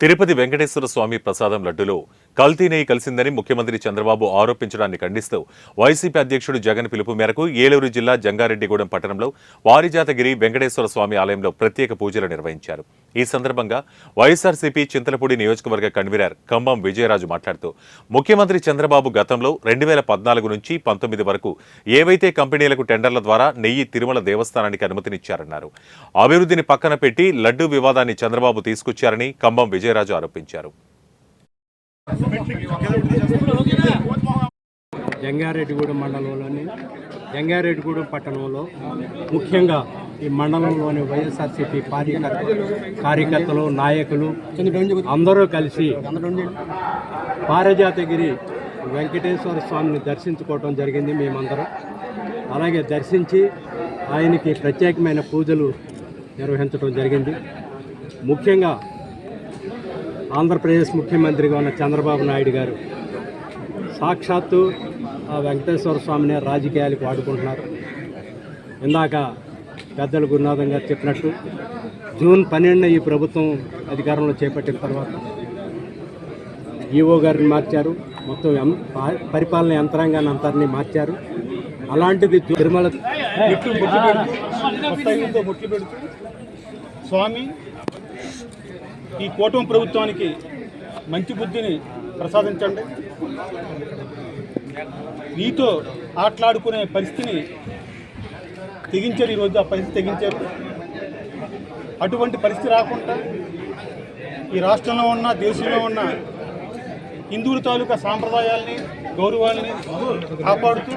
తిరుపతి వెంకటేశ్వర స్వామి ప్రసాదం లడ్డులో కల్తీ నెయ్యి కలిసిందని ముఖ్యమంత్రి చంద్రబాబు ఆరోపించడాన్ని ఖండిస్తూ వైసీపీ అధ్యక్షుడు జగన్ పిలుపు మేరకు ఏలూరు జిల్లా జంగారెడ్డిగూడెం పట్టణంలో వారిజాతగిరి వెంకటేశ్వర స్వామి ఆలయంలో ప్రత్యేక పూజలు నిర్వహించారు. ఈ సందర్భంగా వైఎస్ఆర్సీపీ చింతలపూడి నియోజకవర్గ కన్వీనర్ కంబం విజయరాజు మాట్లాడుతూ ముఖ్యమంత్రి చంద్రబాబు గతంలో 2014 నుంచి 19 వరకు ఏవైతే కంపెనీలకు టెండర్ల ద్వారా నెయ్యి తిరుమల దేవస్థానానికి అనుమతినిచ్చారన్నారు. అభివృద్ధిని పక్కన పెట్టి లడ్డూ వివాదాన్ని చంద్రబాబు తీసుకొచ్చారని కంబం విజయరాజు ఆరోపించారు. జంగారెడ్డిగూడెం మండలంలోని జంగారెడ్డిగూడెం పట్టణంలో ముఖ్యంగా ఈ మండలంలోని వైఎస్ఆర్సీపీ కార్యకర్తలు నాయకులు అందరూ కలిసి పారిజాతగిరి వెంకటేశ్వర స్వామిని దర్శించుకోవడం జరిగింది. మేమందరం అలాగే దర్శించి ఆయనకి ప్రత్యేకమైన పూజలు నిర్వహించడం జరిగింది. ముఖ్యంగా ఆంధ్రప్రదేశ్ ముఖ్యమంత్రిగా ఉన్న చంద్రబాబు నాయుడు గారు సాక్షాత్తు ఆ వెంకటేశ్వర స్వామిని రాజకీయాలకు వాడుకుంటున్నారు. ఇందాక పెద్దలు గురునాథం గారు చెప్పినట్టు జూన్ 12 ఈ ప్రభుత్వం అధికారంలో చేపట్టిన తర్వాత ఈఓ గారిని మార్చారు, మొత్తం పరిపాలన యంత్రాంగాన్ని అంతరిని మార్చారు. అలాంటిది తిరుమల బొట్లు పెడుతూ స్వామి ఈ కూటమి ప్రభుత్వానికి మంచి బుద్ధిని ప్రసాదించండి, నీతో ఆటలాడుకునే పరిస్థితిని తెగించారు. ఈరోజు ఆ పరిస్థితి తెగించారు. అటువంటి పరిస్థితి రాకుండా ఈ రాష్ట్రంలో ఉన్న దేశంలో ఉన్న హిందువుల తాలూకా సాంప్రదాయాల్ని గౌరవాల్ని కాపాడుతూ